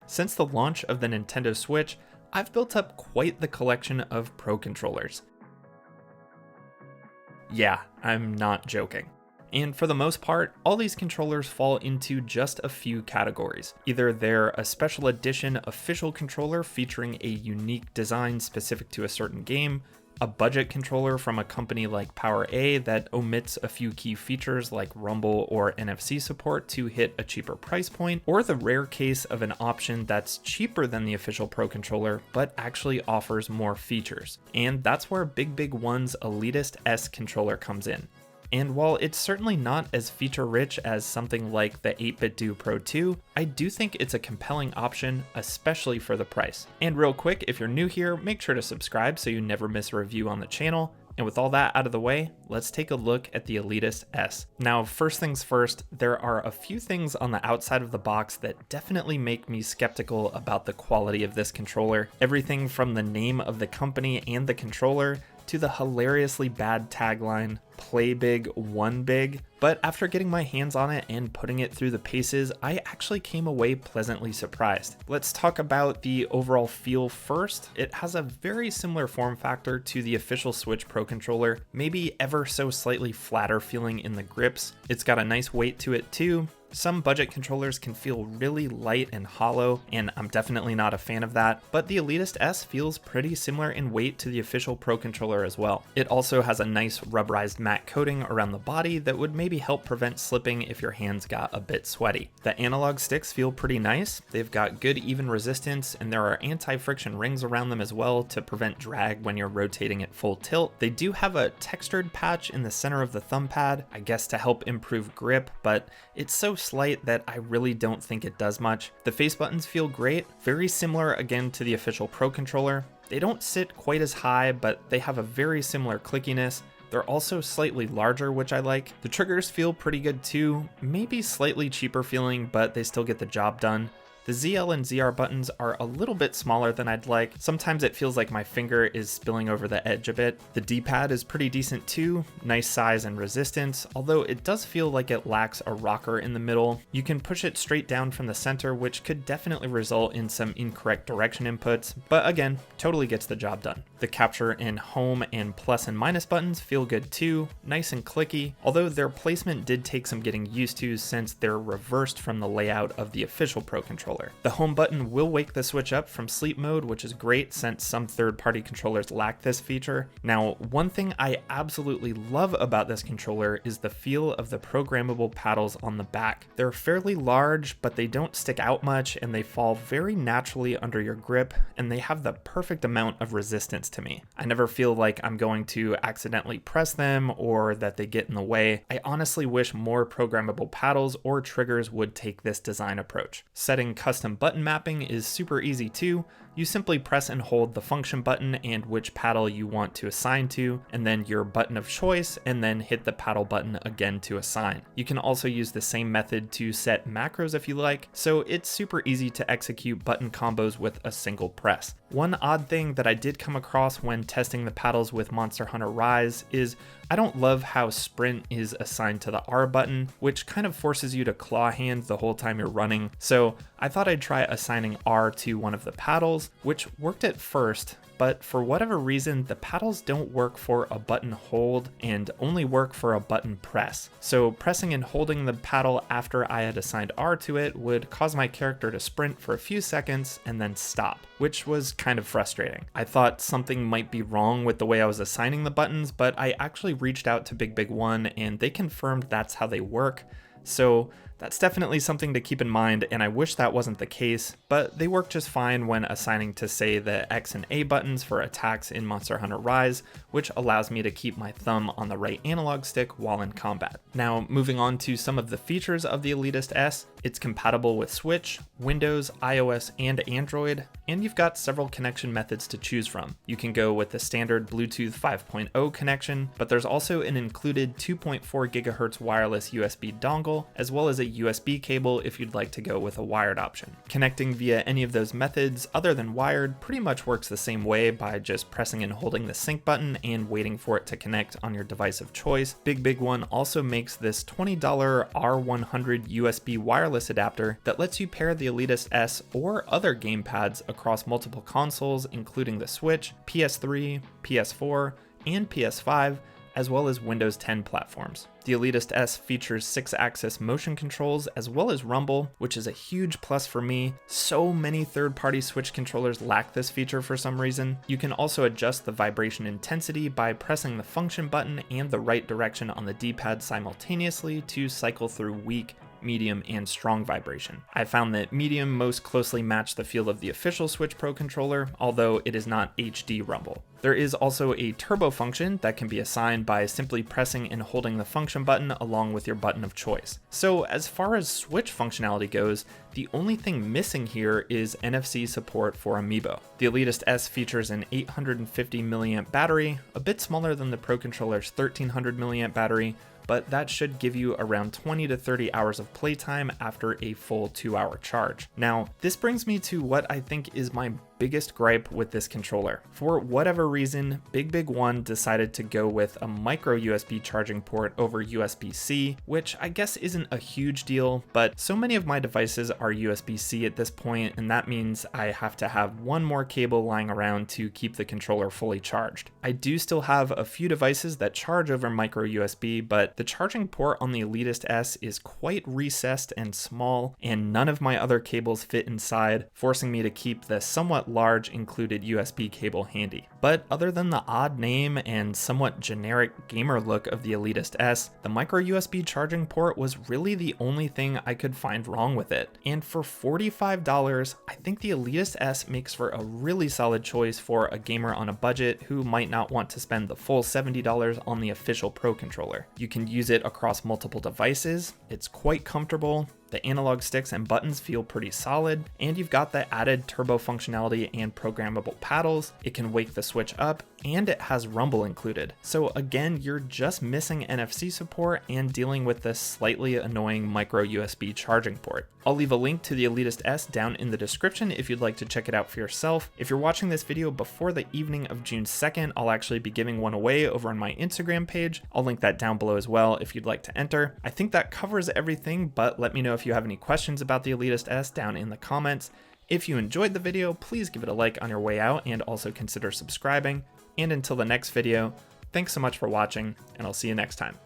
Since the launch of the Nintendo Switch, I've built up quite the collection of Pro controllers. Yeah, I'm not joking. And for the most part, all these controllers fall into just a few categories. Either they're a special edition official controller featuring a unique design specific to a certain game, a budget controller from a company like PowerA that omits a few key features like rumble or NFC support to hit a cheaper price point, or the rare case of an option that's cheaper than the official Pro controller but actually offers more features. And that's where BigBig Won's Elitist S controller comes in. And while it's certainly not as feature-rich as something like the 8BitDo Pro 2, I do think it's a compelling option, especially for the price. And real quick, if you're new here, make sure to subscribe so you never miss a review on the channel. And with all that out of the way, let's take a look at the Elitist S. Now, first things first, there are a few things on the outside of the box that definitely make me skeptical about the quality of this controller. Everything from the name of the company and the controller to the hilariously bad tagline, "Play Big, Won Big." But after getting my hands on it and putting it through the paces, I actually came away pleasantly surprised. Let's talk about the overall feel first. It has a very similar form factor to the official Switch Pro controller, maybe ever so slightly flatter feeling in the grips. It's got a nice weight to it too. Some budget controllers can feel really light and hollow, and I'm definitely not a fan of that, but the Elitist S feels pretty similar in weight to the official Pro controller as well. It also has a nice rubberized matte coating around the body that would maybe help prevent slipping if your hands got a bit sweaty. The analog sticks feel pretty nice. They've got good even resistance, and there are anti-friction rings around them as well to prevent drag when you're rotating at full tilt. They do have a textured patch in the center of the thumb pad, I guess to help improve grip, but it's so slight that I really don't think it does much. The face buttons feel great, very similar again to the official Pro controller. They don't sit quite as high, but they have a very similar clickiness. They're also slightly larger, which I like. The triggers feel pretty good too, maybe slightly cheaper feeling, but they still get the job done. The ZL and ZR buttons are a little bit smaller than I'd like. Sometimes it feels like my finger is spilling over the edge a bit. The D-pad is pretty decent too, nice size and resistance, although it does feel like it lacks a rocker in the middle. You can push it straight down from the center, which could definitely result in some incorrect direction inputs, but again, totally gets the job done. The capture and home and plus and minus buttons feel good too, nice and clicky, although their placement did take some getting used to since they're reversed from the layout of the official Pro controller. The home button will wake the Switch up from sleep mode, which is great since some third-party controllers lack this feature. Now, one thing I absolutely love about this controller is the feel of the programmable paddles on the back. They're fairly large, but they don't stick out much, and they fall very naturally under your grip, and they have the perfect amount of resistance to me. I never feel like I'm going to accidentally press them or that they get in the way. I honestly wish more programmable paddles or triggers would take this design approach. Setting custom button mapping is super easy too. You simply press and hold the function button and which paddle you want to assign to, and then your button of choice, and then hit the paddle button again to assign. You can also use the same method to set macros if you like, so it's super easy to execute button combos with a single press. One odd thing that I did come across when testing the paddles with Monster Hunter Rise is I don't love how sprint is assigned to the R button, which kind of forces you to claw hand the whole time you're running. So I thought I'd try assigning R to one of the paddles, which worked at first, but for whatever reason, the paddles don't work for a button hold and only work for a button press. So pressing and holding the paddle after I had assigned R to it would cause my character to sprint for a few seconds and then stop, which was kind of frustrating. I thought something might be wrong with the way I was assigning the buttons, but I actually reached out to BigBig Won and they confirmed that's how they work. So that's definitely something to keep in mind, and I wish that wasn't the case, but they work just fine when assigning to, say, the X and A buttons for attacks in Monster Hunter Rise, which allows me to keep my thumb on the right analog stick while in combat. Now, moving on to some of the features of the Elitist S, it's compatible with Switch, Windows, iOS, and Android, and you've got several connection methods to choose from. You can go with the standard Bluetooth 5.0 connection, but there's also an included 2.4 GHz wireless USB dongle cable, as well as a USB cable if you'd like to go with a wired option. Connecting via any of those methods other than wired pretty much works the same way by just pressing and holding the sync button and waiting for it to connect on your device of choice. BigBig Won also makes this $20 R100 USB wireless adapter that lets you pair the Elitist S or other gamepads across multiple consoles, including the Switch, PS3, PS4, and PS5, as well as Windows 10 platforms. The Elitist S features 6-axis motion controls as well as rumble, which is a huge plus for me. So many third-party Switch controllers lack this feature for some reason. You can also adjust the vibration intensity by pressing the function button and the right direction on the D-pad simultaneously to cycle through weak, medium, and strong vibration. I found that medium most closely matched the feel of the official Switch Pro controller, although it is not HD rumble. There is also a turbo function that can be assigned by simply pressing and holding the function button along with your button of choice. So as far as Switch functionality goes, the only thing missing here is NFC support for Amiibo. The Elitist S features an 850 mAh battery, a bit smaller than the Pro controller's 1300 mAh battery, but that should give you around 20 to 30 hours of playtime after a full 2-hour charge. Now, this brings me to what I think is my biggest gripe with this controller. For whatever reason, BigBig Won decided to go with a micro USB charging port over USB-C, which I guess isn't a huge deal, but so many of my devices are USB-C at this point, and that means I have to have one more cable lying around to keep the controller fully charged. I do still have a few devices that charge over micro USB, but the charging port on the Elitist S is quite recessed and small, and none of my other cables fit inside, forcing me to keep the somewhat large included USB cable handy. But other than the odd name and somewhat generic gamer look of the Elitist S, the micro USB charging port was really the only thing I could find wrong with it. And for $45, I think the Elitist S makes for a really solid choice for a gamer on a budget who might not want to spend the full $70 on the official Pro controller. You can use it across multiple devices, it's quite comfortable, the analog sticks and buttons feel pretty solid, and you've got the added turbo functionality and programmable paddles. It can wake the Switch up, and it has rumble included. So again, you're just missing NFC support and dealing with this slightly annoying micro USB charging port. I'll leave a link to the Elitist S down in the description if you'd like to check it out for yourself. If you're watching this video before the evening of June 2nd, I'll actually be giving one away over on my Instagram page. I'll link that down below as well if you'd like to enter. I think that covers everything, but let me know if you have any questions about the Elitist S down in the comments. If you enjoyed the video, please give it a like on your way out and also consider subscribing. And until the next video, thanks so much for watching, and I'll see you next time.